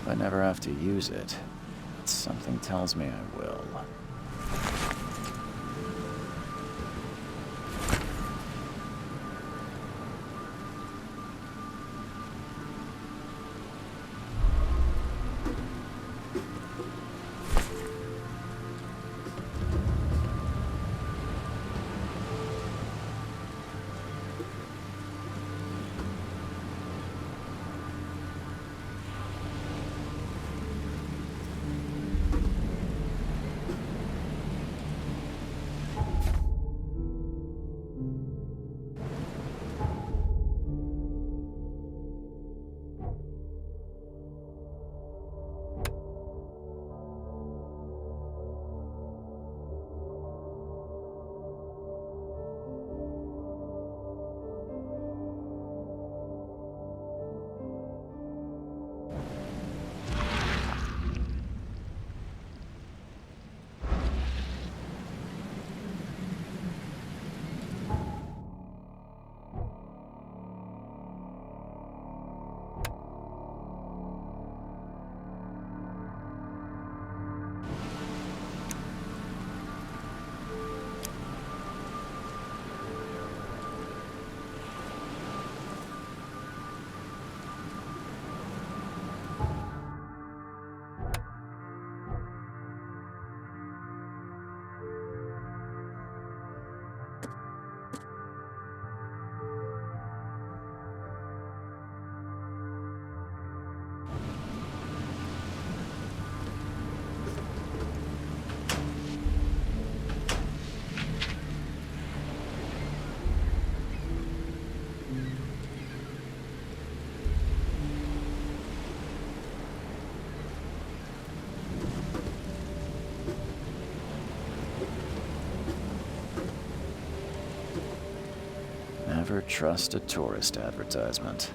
Hope I never have to use it. But something tells me I will. Never trust a tourist advertisement.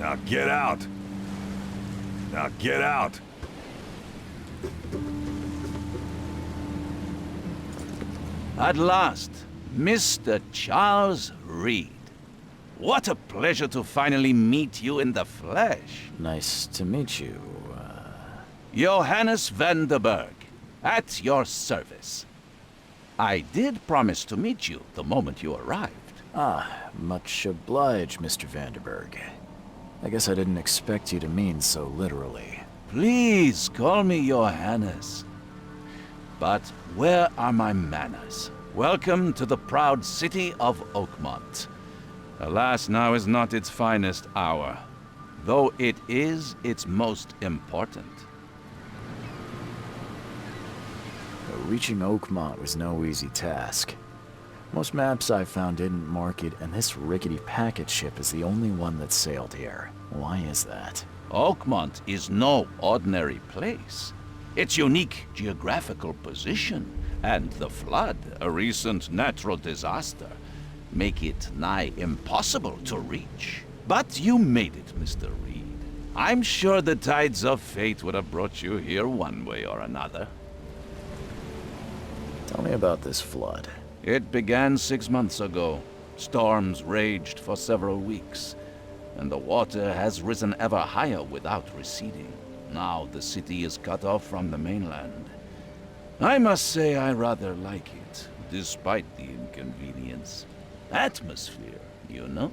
Now get out! Now get out! At last, Mr. Charles Reed. What a pleasure to finally meet you in the flesh. Nice to meet you. Johannes van der Berg, at your service. I did promise to meet you the moment you arrived. Ah, much obliged, Mr. Vanderberg. I guess I didn't expect you to mean so literally. Please call me Johannes. But where are my manners? Welcome to the proud city of Oakmont. Alas, now is not its finest hour, though it is its most important. Reaching Oakmont was no easy task. Most maps I found didn't mark it, and this rickety packet ship is the only one that sailed here. Why is that? Oakmont is no ordinary place. Its unique geographical position and the flood, a recent natural disaster, make it nigh impossible to reach. But you made it, Mr. Reed. I'm sure the tides of fate would have brought you here one way or another. Tell me about this flood. It began 6 months ago. Storms raged for several weeks, and the water has risen ever higher without receding. Now the city is cut off from the mainland. I must say I rather like it, despite the inconvenience. Atmosphere, you know?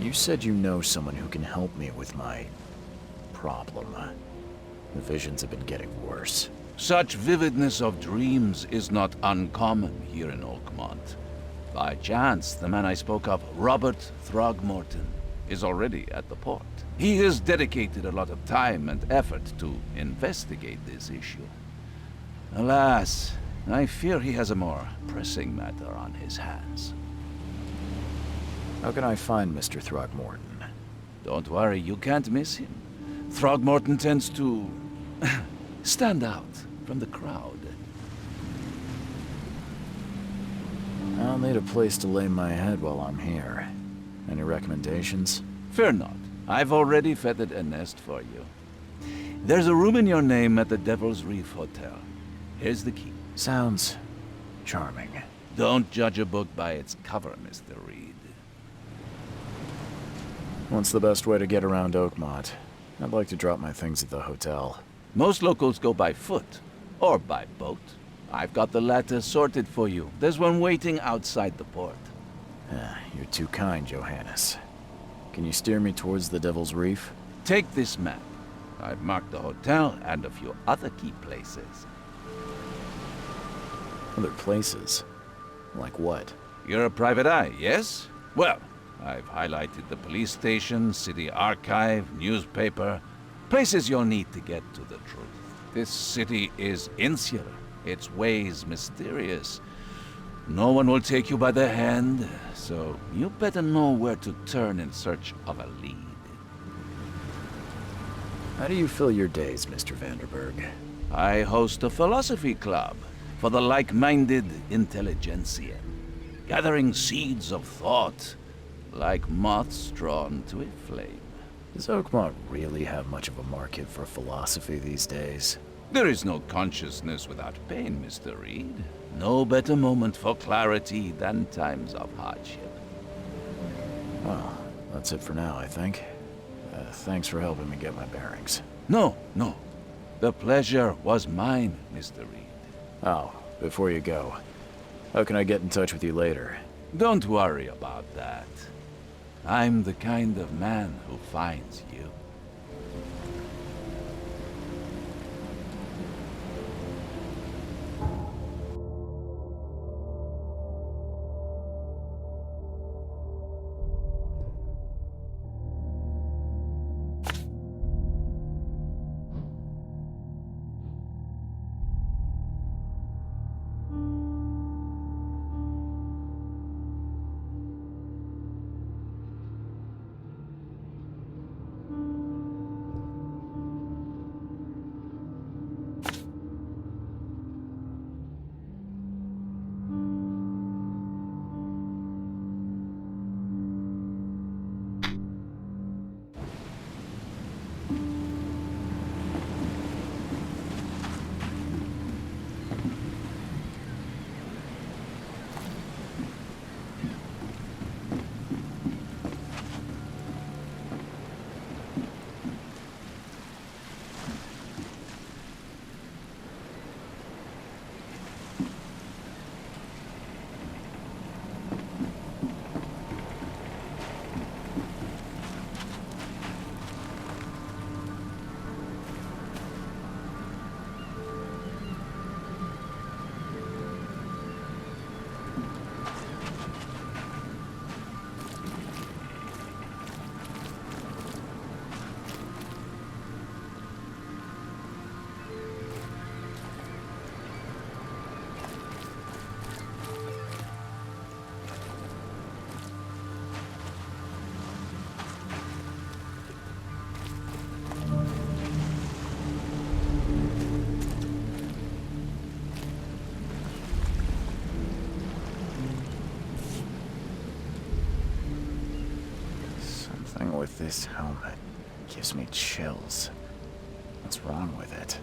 You said you know someone who can help me with my problem. The visions have been getting worse. Such vividness of dreams is not uncommon here in Oakmont. By chance, the man I spoke of, Robert Throgmorton, is already at the port. He has dedicated a lot of time and effort to investigate this issue. Alas, I fear he has a more pressing matter on his hands. How can I find Mr. Throgmorton? Don't worry, you can't miss him. Throgmorton tends to stand out from the crowd. I'll need a place to lay my head while I'm here. Any recommendations? Fear not. I've already feathered a nest for you. There's a room in your name at the Devil's Reef Hotel. Here's the key. Sounds charming. Don't judge a book by its cover, Mr. Reed. What's the best way to get around Oakmont? I'd like to drop my things at the hotel. Most locals go by foot, or by boat. I've got the latter sorted for you. There's one waiting outside the port. You're too kind, Johannes. Can you steer me towards the Devil's Reef? Take this map. I've marked the hotel and a few other key places. Other places? Like what? You're a private eye, yes? Well, I've highlighted the police station, city archive, newspaper, places you'll need to get to the truth. This city is insular, its ways mysterious. No one will take you by the hand, so you better know where to turn in search of a lead. How do you fill your days, Mr. Vanderberg? I host a philosophy club for the like-minded intelligentsia, gathering seeds of thought like moths drawn to a flame. Does Oakmont really have much of a market for philosophy these days? There is no consciousness without pain, Mr. Reed. No better moment for clarity than times of hardship. Well, that's it for now, I think. Thanks for helping me get my bearings. No. The pleasure was mine, Mr. Reed. Oh, before you go, how can I get in touch with you later? Don't worry about that. I'm the kind of man who finds you. Something with this helmet gives me chills. What's wrong with it?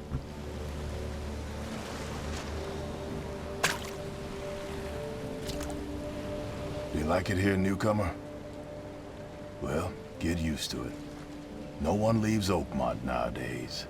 Do you like it here, newcomer? Well, get used to it. No one leaves Oakmont nowadays.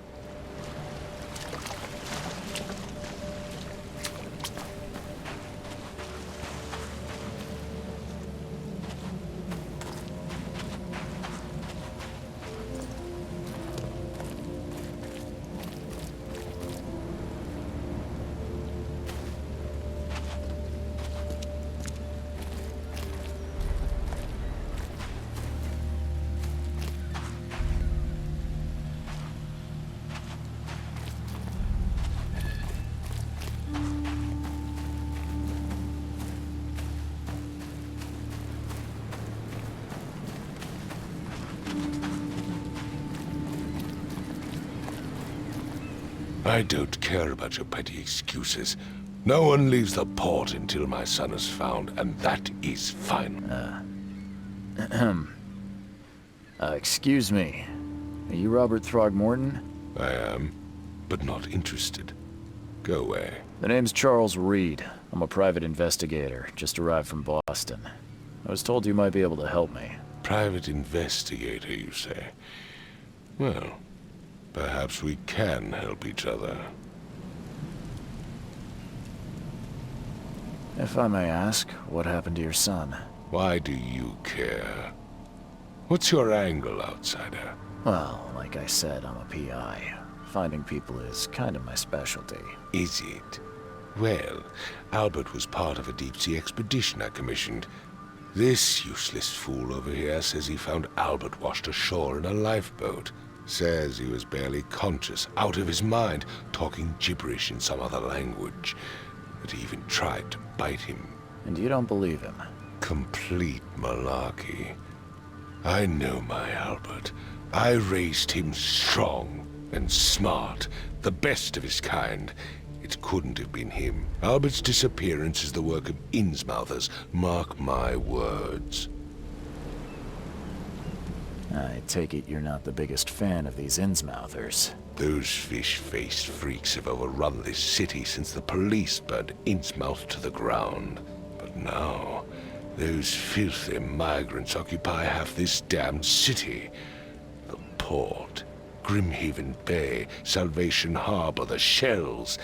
I don't care about your petty excuses. No one leaves the port until my son is found, and that is final. Excuse me. Are you Robert Throgmorton? I am, but not interested. Go away. The name's Charles Reed. I'm a private investigator, just arrived from Boston. I was told you might be able to help me. Private investigator, you say? Well, perhaps we can help each other. If I may ask, what happened to your son? Why do you care? What's your angle, outsider? Well, like I said, I'm a PI. Finding people is kind of my specialty. Is it? Well, Albert was part of a deep-sea expedition I commissioned. This useless fool over here says he found Albert washed ashore in a lifeboat. Says he was barely conscious, out of his mind, talking gibberish in some other language. That he even tried to bite him. And you don't believe him? Complete malarkey. I know my Albert. I raised him strong and smart, the best of his kind. It couldn't have been him. Albert's disappearance is the work of Innsmouthers, mark my words. I take it you're not the biggest fan of these Innsmouthers. Those fish-faced freaks have overrun this city since the police burned Innsmouth to the ground. But now, those filthy migrants occupy half this damned city. The port, Grimhaven Bay, Salvation Harbor, the shells.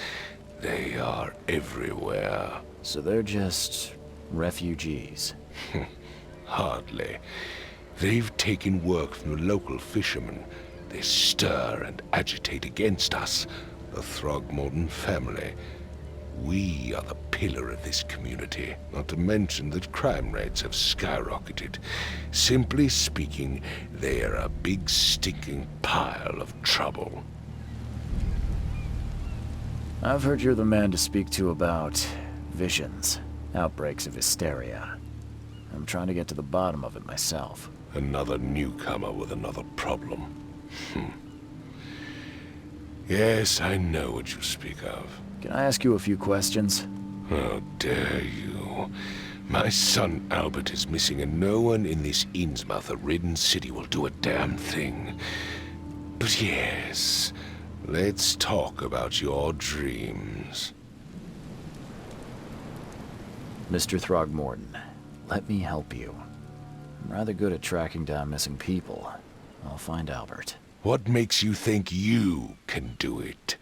They are everywhere. So they're just refugees? Hardly. They've taken work from the local fishermen. They stir and agitate against us, the Throgmorton family. We are the pillar of this community, not to mention that crime rates have skyrocketed. Simply speaking, they are a big stinking pile of trouble. I've heard you're the man to speak to about visions, outbreaks of hysteria. I'm trying to get to the bottom of it myself. Another newcomer with another problem. Yes, I know what you speak of. Can I ask you a few questions? How dare you? My son Albert is missing, and no one in this Innsmouth-ridden city will do a damn thing. But yes, let's talk about your dreams. Mr. Throgmorton, let me help you. I'm rather good at tracking down missing people. I'll find Albert. What makes you think you can do it?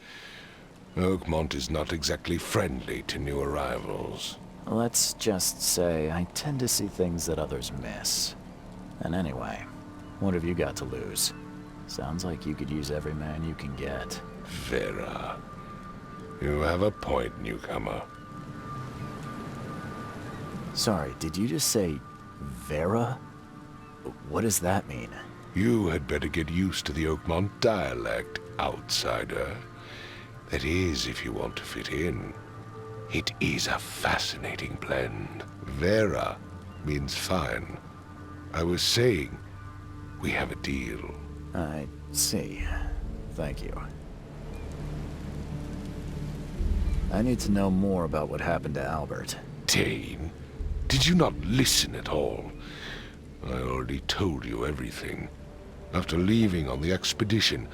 Oakmont is not exactly friendly to new arrivals. Let's just say I tend to see things that others miss. And anyway, what have you got to lose? Sounds like you could use every man you can get. Vera. You have a point, newcomer. Sorry, did you just say Vera? What does that mean? You had better get used to the Oakmont dialect, outsider. That is, if you want to fit in. It is a fascinating blend. Vera means fine. I was saying, we have a deal. I see. Thank you. I need to know more about what happened to Albert. Dane, did you not listen at all? I already told you everything. After leaving on the expedition,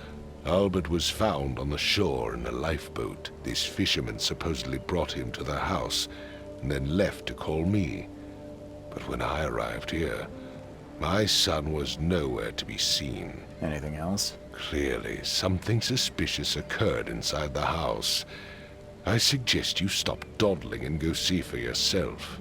Albert was found on the shore in a lifeboat. This fisherman supposedly brought him to the house, and then left to call me. But when I arrived here, my son was nowhere to be seen. Anything else? Clearly, something suspicious occurred inside the house. I suggest you stop dawdling and go see for yourself.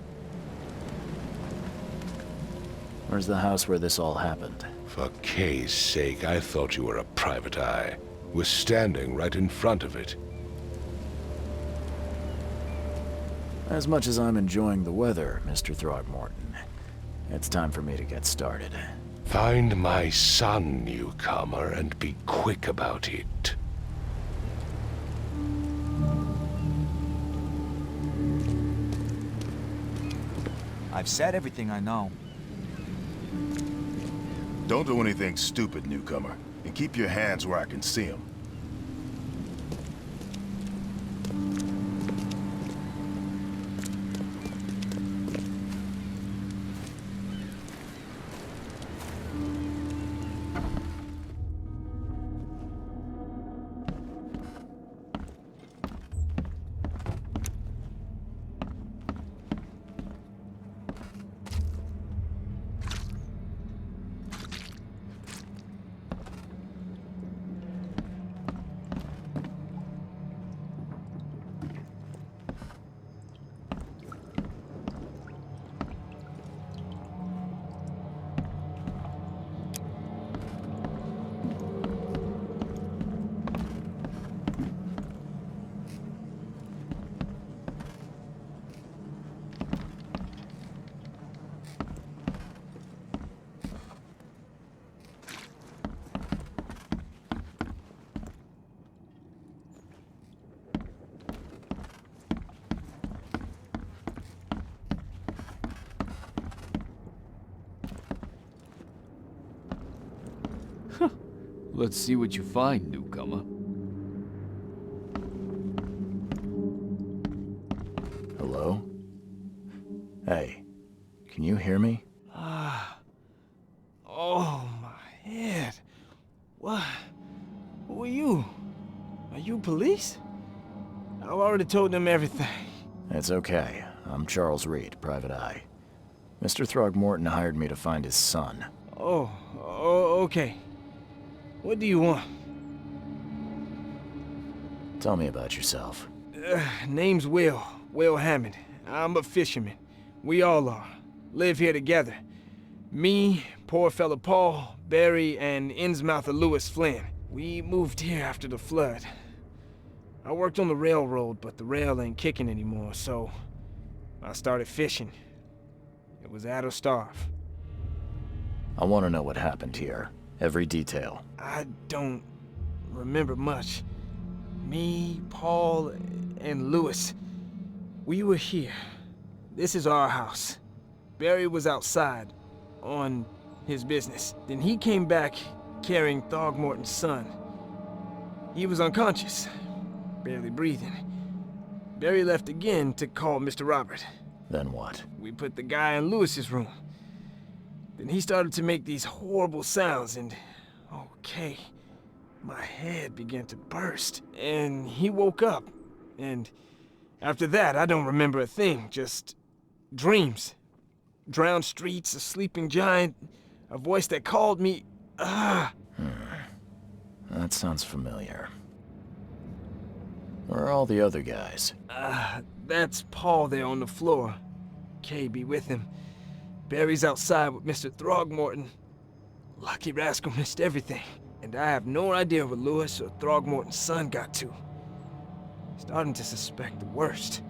Where's the house where this all happened? For Kay's sake, I thought you were a private eye. We're standing right in front of it. As much as I'm enjoying the weather, Mr. Throgmorton, it's time for me to get started. Find my son, newcomer, and be quick about it. I've said everything I know. Don't do anything stupid, newcomer. And keep your hands where I can see them. Let's see what you find, newcomer. Hello? Hey, can you hear me? Oh, my head. What? Who are you? Are you police? I've already told them everything. It's okay. I'm Charles Reed, Private Eye. Mr. Throgmorton hired me to find his son. Oh, okay. What do you want? Tell me about yourself. Name's Will Hammond. I'm a fisherman. We all are. Live here together. Me, poor fella Paul, Barry, and Innsmouther Lewis Flynn. We moved here after the flood. I worked on the railroad, but the rail ain't kicking anymore, so I started fishing. It was at or starve. I want to know what happened here. Every detail. I don't remember much. Me, Paul, and Lewis, we were here. This is our house. Barry was outside, on his business. Then he came back carrying Throgmorton's son. He was unconscious, barely breathing. Barry left again to call Mr. Robert. Then what? We put the guy in Lewis's room. Then he started to make these horrible sounds and, okay, my head began to burst. And he woke up. And after that, I don't remember a thing, just dreams. Drowned streets, a sleeping giant, a voice that called me, That sounds familiar. Where are all the other guys? That's Paul there on the floor. Kay be with him. Barry's outside with Mr. Throgmorton. Lucky rascal missed everything. And I have no idea where Lewis or Throgmorton's son got to. Starting to suspect the worst.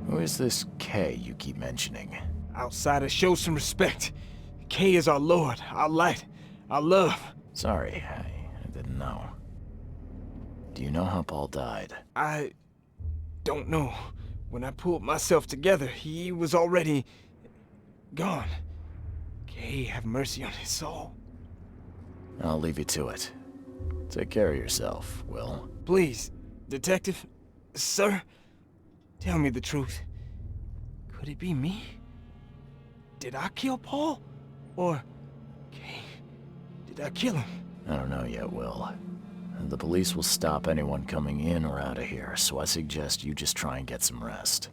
Who is this K you keep mentioning? Outsiders, show some respect. Kay is our lord, our light, our love. Sorry, I didn't know. Do you know how Paul died? I don't know. When I pulled myself together, he was already gone. Kay, have mercy on his soul. I'll leave you to it. Take care of yourself, Will. Please, detective, sir, tell me the truth. Could it be me? Did I kill Paul? Or, Kay, did I kill him? I don't know yet, Will. The police will stop anyone coming in or out of here, so I suggest you just try and get some rest.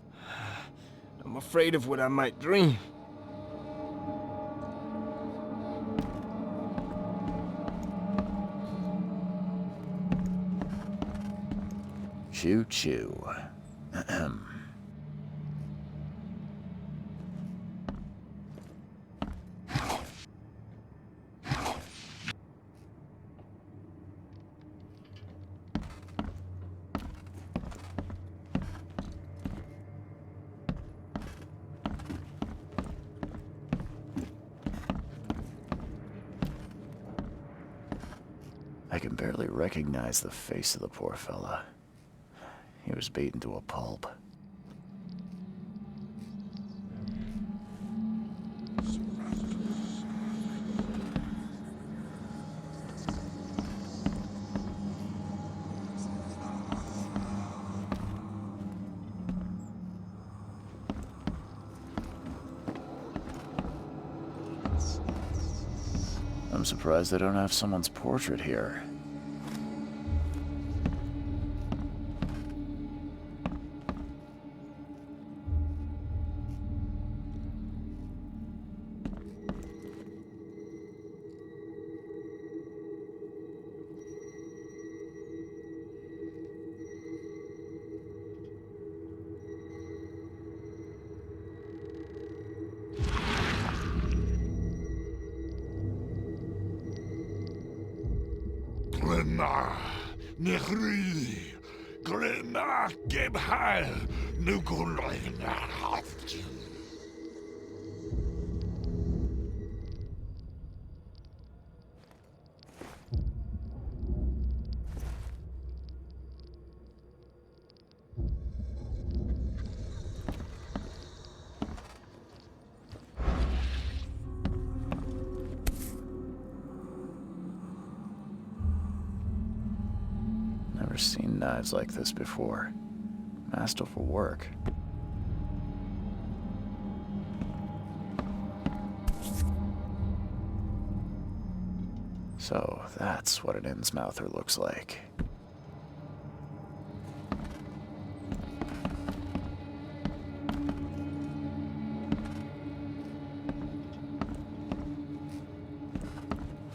I'm afraid of what I might dream. Choo-choo. Ahem. I can barely recognize the face of the poor fella. He was beaten to a pulp. I'm surprised they don't have someone's portrait here. Glenna, Nehri, Glenna, Gebhal, Nukulina, Hoftin. Never seen knives like this before. Masterful work. So, that's what an Innsmouther looks like.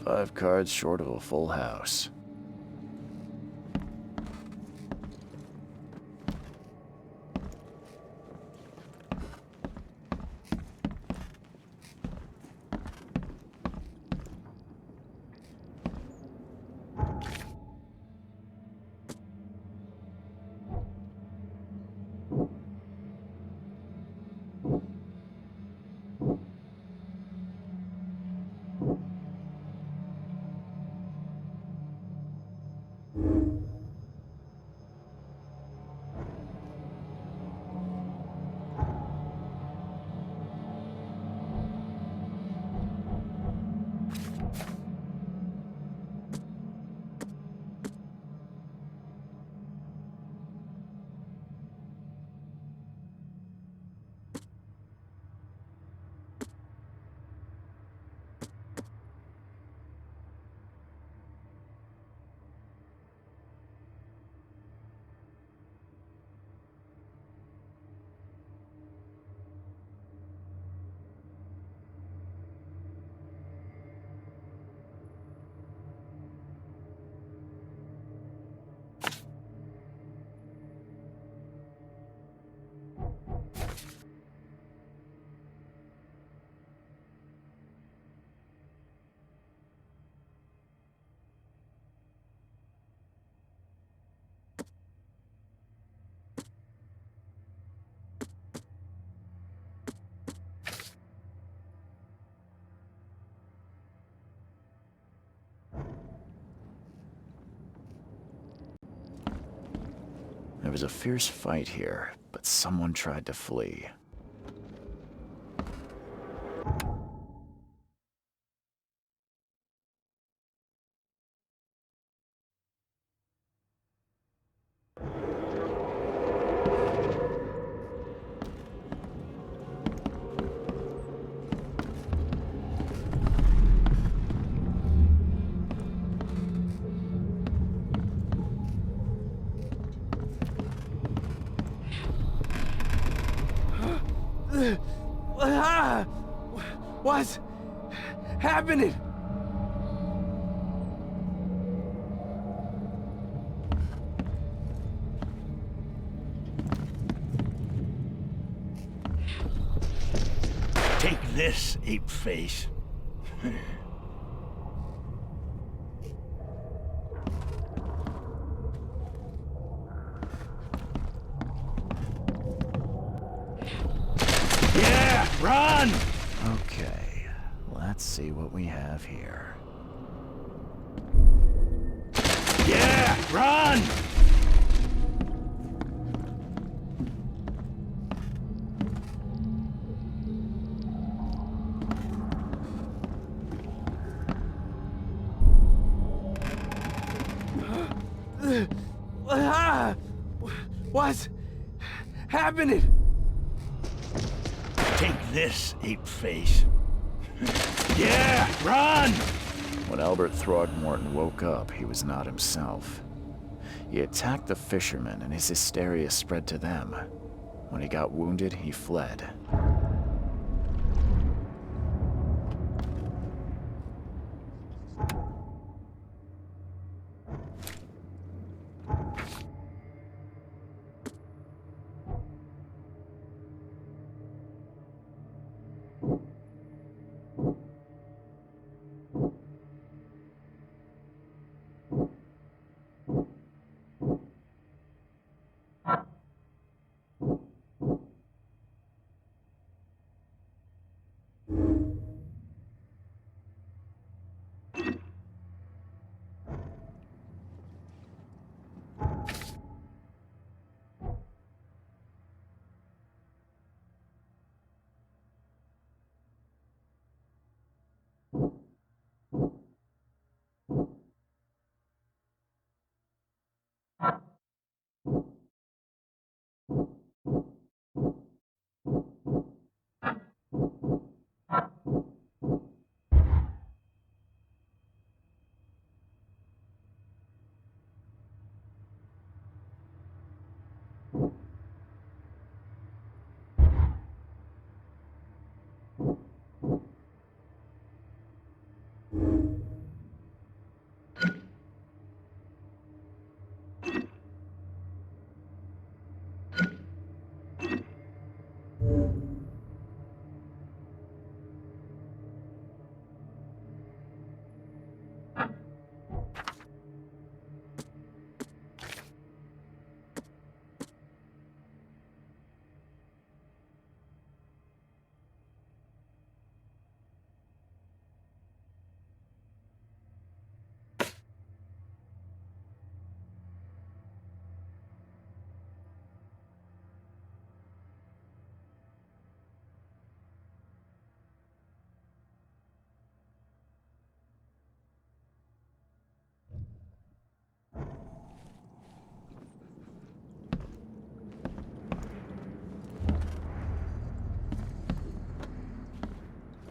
Five cards short of a full house. There was a fierce fight here, but someone tried to flee. What's happening? Take this, ape face. Yeah, run! Okay, let's see what we have here. Yeah, run! What's happening? Take this, ape face. Yeah, run! When Albert Throgmorton woke up, he was not himself. He attacked the fishermen, and his hysteria spread to them. When he got wounded, he fled.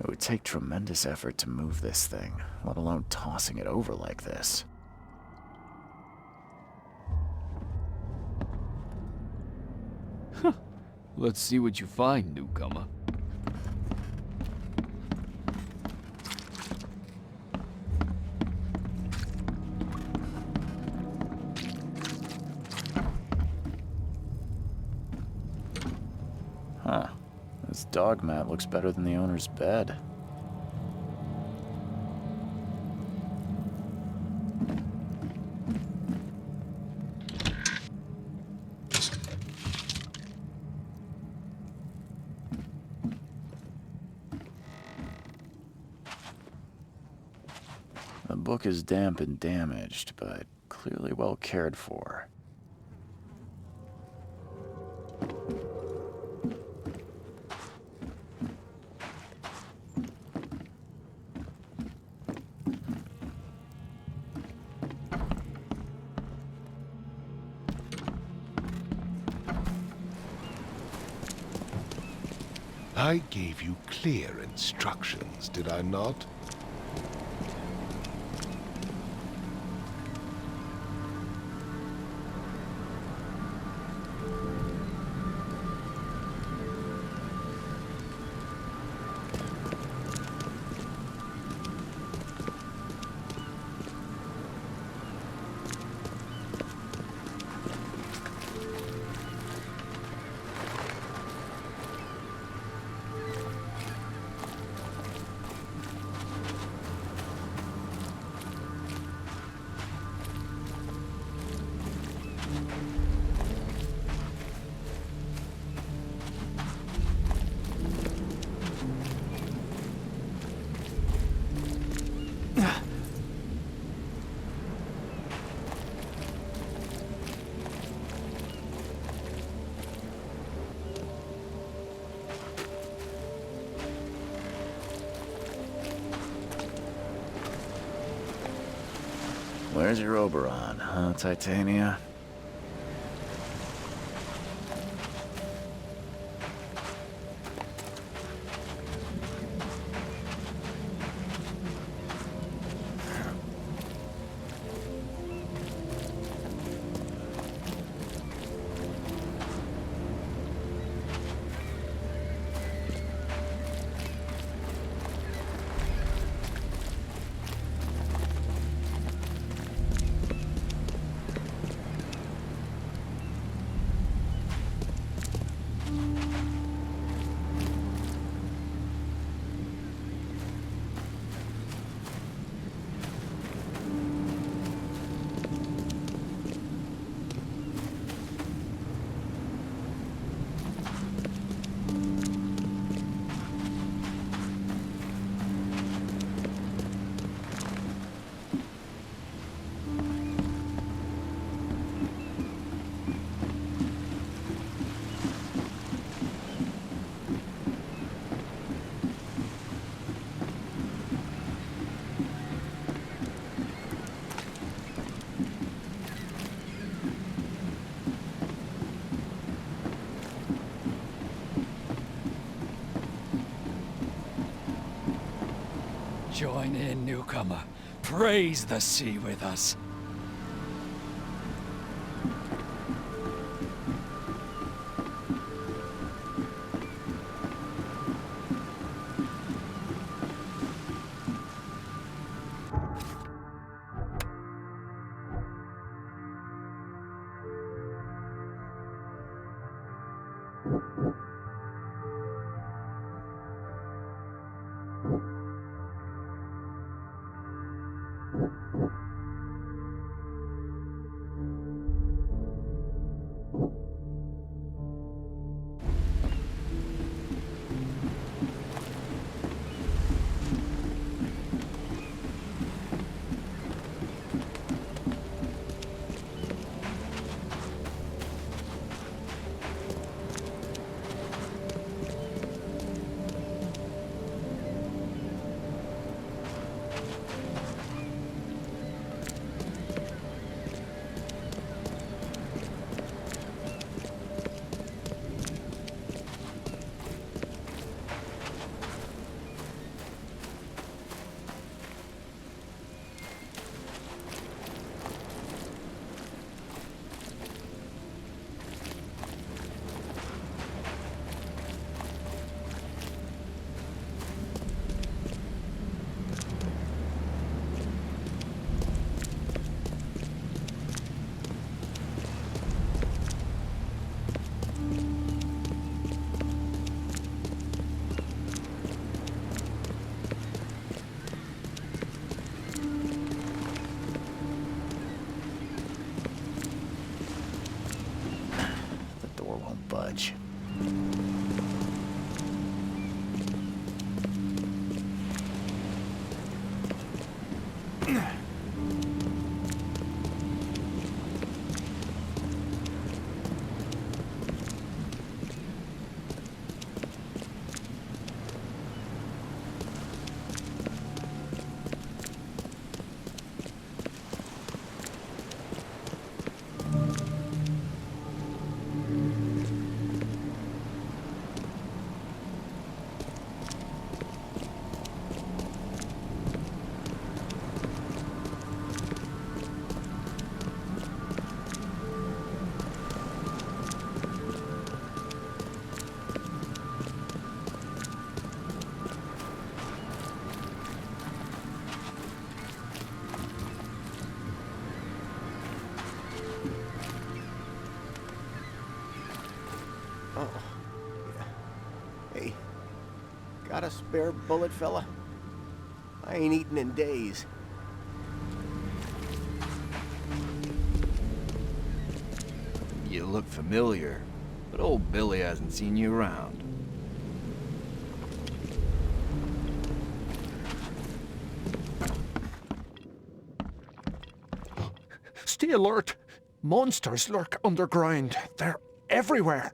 It would take tremendous effort to move this thing, let alone tossing it over like this. Let's see what you find, newcomer. Huh. This dog mat looks better than the owner's bed. The book is damp and damaged, but clearly well cared for. I gave you clear instructions, did I not? Where's your Oberon, huh, Titania? Join in, newcomer. Praise the sea with us. spare bullet, fella? I ain't eaten in days. You look familiar, but old Billy hasn't seen you around. Stay alert! Monsters lurk underground. They're everywhere.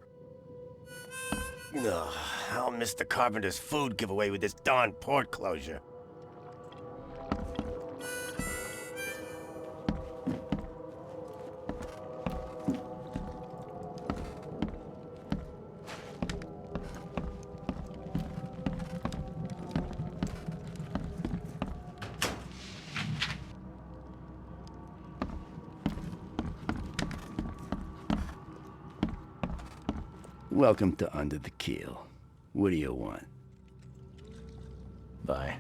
Ugh, I'll miss the carpenter's food giveaway with this darn port closure. Welcome to Under the Keel. What do you want? Bye.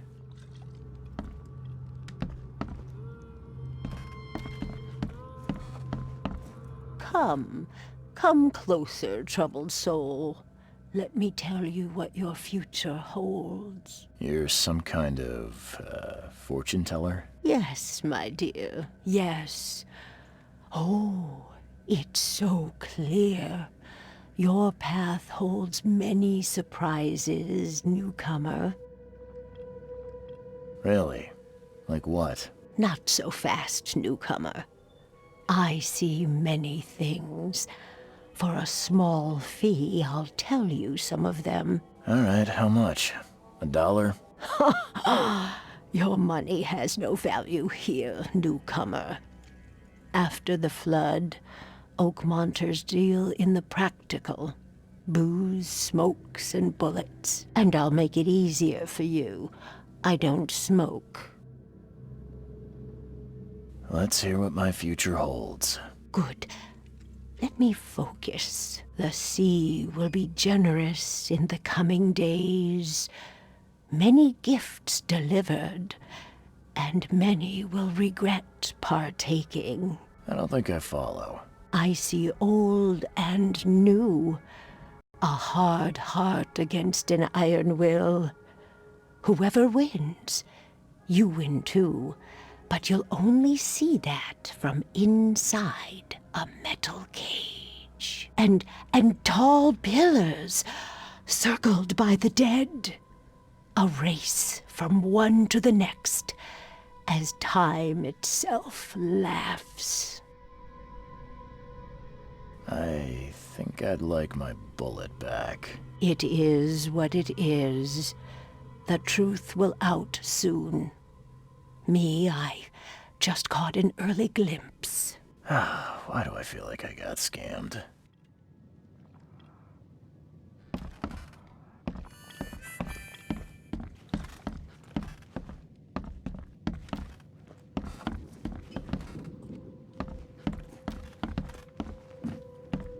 Come closer, troubled soul. Let me tell you what your future holds. You're some kind of, fortune teller? Yes, my dear, yes. Oh, it's so clear. Your path holds many surprises, newcomer. Really? Like what? Not so fast, newcomer. I see many things. For a small fee, I'll tell you some of them. All right, how much? $1? Your money has no value here, newcomer. After the flood, Oakmonters deal in the practical. Booze, smokes, and bullets. And I'll make it easier for you. I don't smoke. Let's hear what my future holds. Good. Let me focus. The sea will be generous in the coming days. Many gifts delivered, and many will regret partaking. I don't think I follow. I see old and new. A hard heart against an iron will. Whoever wins, you win too. But you'll only see that from inside a metal cage. And tall pillars, circled by the dead. A race from one to the next, as time itself laughs. I think I'd like my bullet back. It is what it is. The truth will out soon. Me, I just caught an early glimpse. Why do I feel like I got scammed?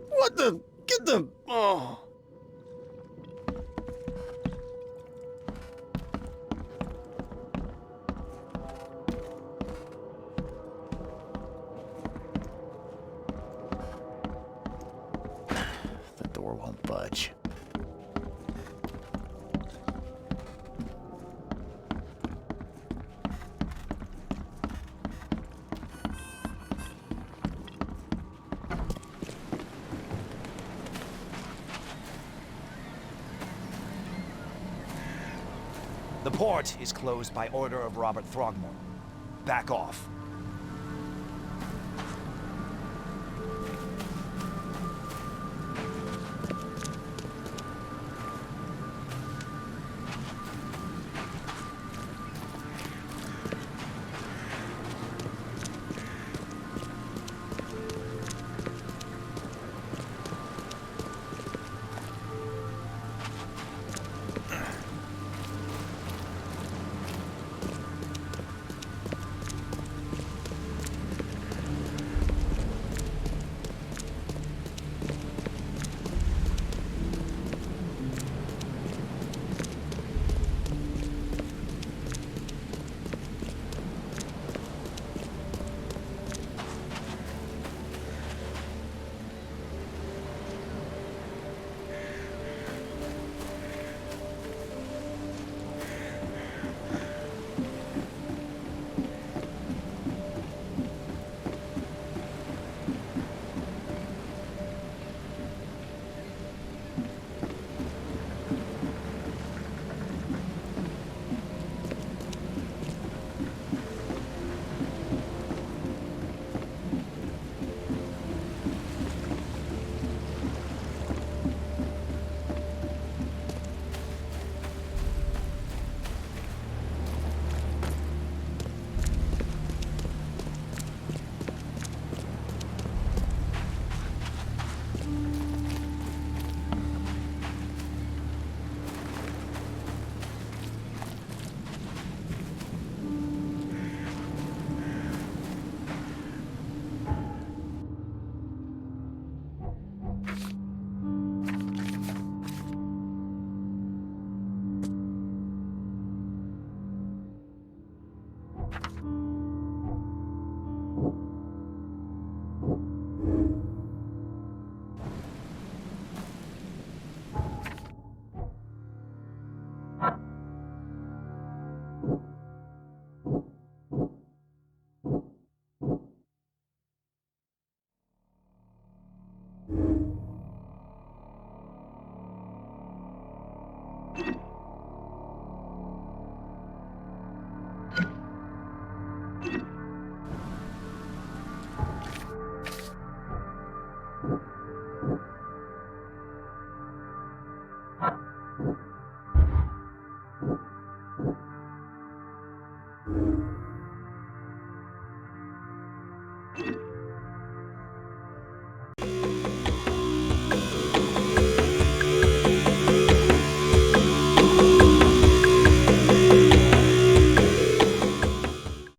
What the? Get the... Oh. The door won't budge. The port is closed by order of Robert Throgmorton. Back off.